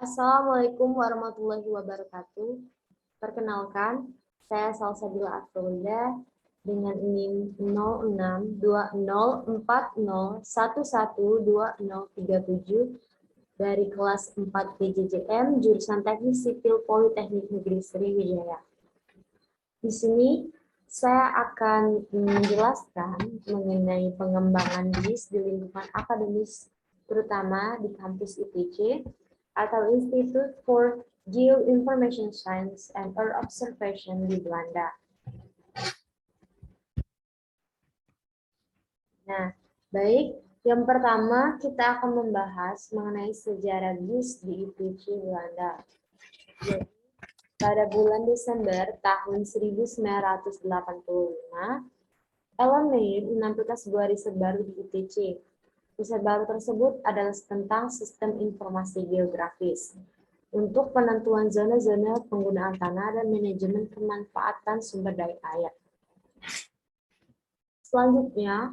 Assalamualaikum warahmatullahi wabarakatuh. Perkenalkan, saya Salsabila Afroda dengan NIM 062040112037 dari kelas 4 PJJM jurusan Teknik Sipil Politeknik Negeri Sriwijaya. Di sini saya akan menjelaskan mengenai pengembangan GIS di lingkungan akademis, terutama di kampus ITC atau Institute for Geoinformation Science and Earth Observation di Belanda. Nah, baik. Yang pertama, kita akan membahas mengenai sejarah GIS di ITC Belanda. Jadi, pada bulan Desember tahun 1985, Elon Meyer menampilkan sebuah riset baru di ITC. Riset baru tersebut adalah tentang sistem informasi geografis untuk penentuan zona-zona penggunaan tanah dan manajemen pemanfaatan sumber daya air. Selanjutnya,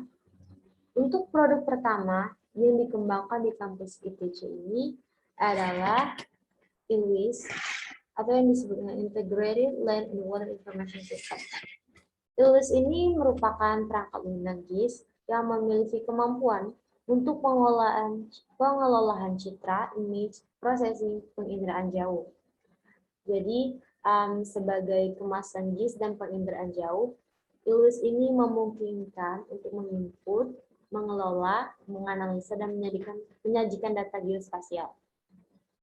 untuk produk pertama yang dikembangkan di kampus ITC ini adalah ILWIS, atau yang disebut dengan Integrated Land and Water Information System. ILWIS ini merupakan perangkat lunak GIS yang memiliki kemampuan untuk pengelolaan citra, image, processing, penginderaan jauh. Jadi, sebagai kemasan GIS dan penginderaan jauh, ILWIS ini memungkinkan untuk menginput, mengelola, menganalisa, dan menyajikan data geospasial.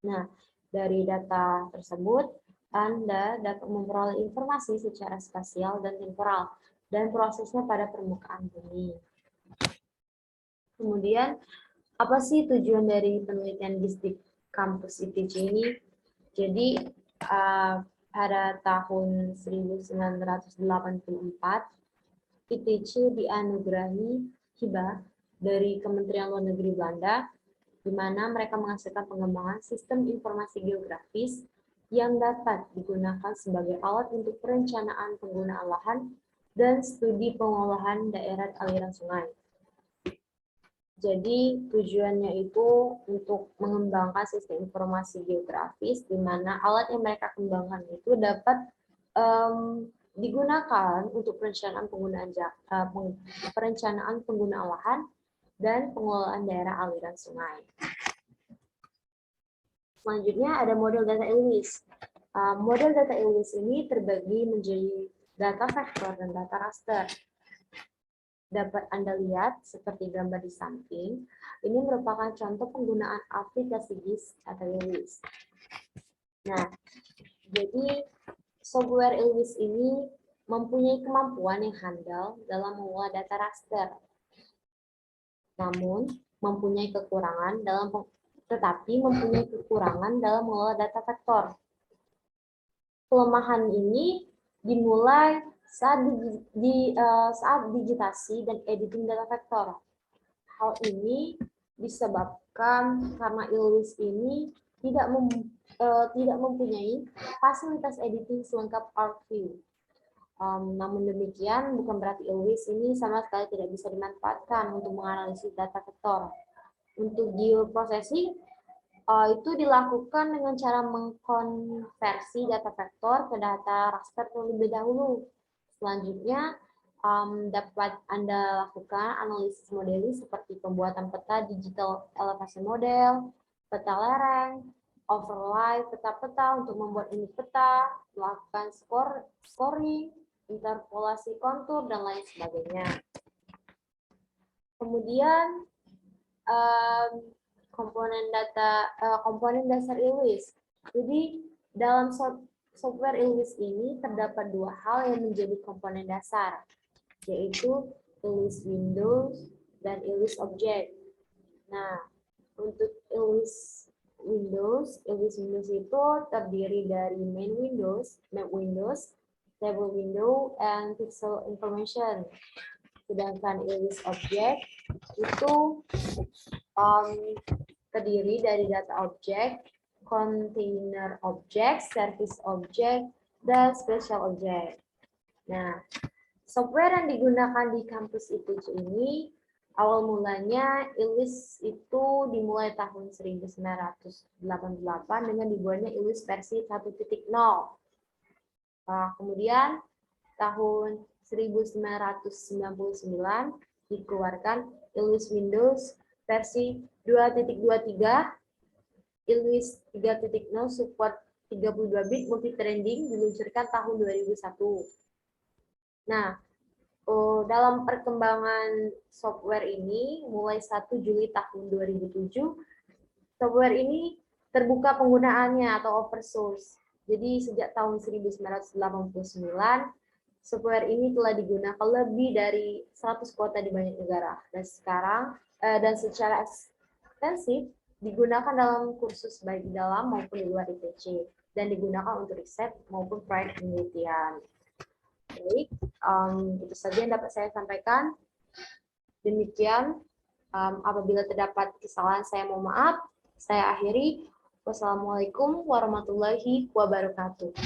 Nah, dari data tersebut, Anda dapat memperoleh informasi secara spasial dan temporal, dan prosesnya pada permukaan bumi. Kemudian, apa sih tujuan dari penelitian GIS di kampus ITC ini? Jadi, pada tahun 1984, ITC dianugerahi hibah dari Kementerian Luar Negeri Belanda, di mana mereka menghasilkan pengembangan sistem informasi geografis yang dapat digunakan sebagai alat untuk perencanaan penggunaan lahan dan studi pengolahan daerah aliran sungai. Jadi tujuannya itu untuk mengembangkan sistem informasi geografis, di mana alat yang mereka kembangkan itu dapat digunakan untuk perencanaan penggunaan lahan dan pengelolaan daerah aliran sungai. Selanjutnya ada model data ILWIS. Model data ILWIS ini terbagi menjadi data vektor dan data raster. Dapat Anda lihat seperti gambar di samping, ini merupakan contoh penggunaan aplikasi GIS atau ILWIS. Nah, jadi software ILWIS ini mempunyai kemampuan yang handal dalam mengolah data raster, namun mempunyai kekurangan dalam mengelola data vektor. Kelemahan ini dimulai saat digitasi dan editing data vektor. Hal ini disebabkan karena ILWIS ini tidak mempunyai fasilitas editing selengkap ArcView. Namun demikian, bukan berarti ILWIS ini sama sekali tidak bisa dimanfaatkan untuk menganalisis data vektor. Untuk geoprocessing, itu dilakukan dengan cara mengkonversi data vektor ke data raster terlebih dahulu. Selanjutnya, dapat Anda lakukan analisis modeling seperti pembuatan peta digital elevation model, peta lereng, overlay peta-peta untuk membuat unit peta, melakukan scoring, interpolasi kontur, dan lain sebagainya. Kemudian, komponen dasar ILWIS. Jadi, dalam software ILWIS ini terdapat dua hal yang menjadi komponen dasar, yaitu ILWIS Windows dan ILWIS Object. Nah, untuk ILWIS Windows itu terdiri dari main Windows, map Windows, table window, and pixel information. Sedangkan ILWIS Object itu terdiri dari data object, container object, service object, dan special object. Nah, software yang digunakan di kampus ITC ini Awal mulanya ILWIS itu dimulai tahun 1988 dengan dibuatnya ILWIS versi 1.0. Nah, kemudian tahun 1999 dikeluarkan ILWIS Windows versi 2.23, ILWIS 3.0 support 32 bit multi-threading diluncurkan tahun 2001. Nah, dalam perkembangan software ini, mulai 1 Juli tahun 2007, software ini terbuka penggunaannya atau open source. Jadi sejak tahun 1989, software ini telah digunakan lebih dari 100 kota di banyak negara. Dan sekarang, dan secara ekstensif, digunakan dalam kursus baik di dalam maupun di luar ITC. Dan digunakan untuk riset maupun proyek penelitian. Baik, itu saja yang dapat saya sampaikan. Demikian, apabila terdapat kesalahan saya mohon maaf. Saya akhiri. Wassalamualaikum warahmatullahi wabarakatuh.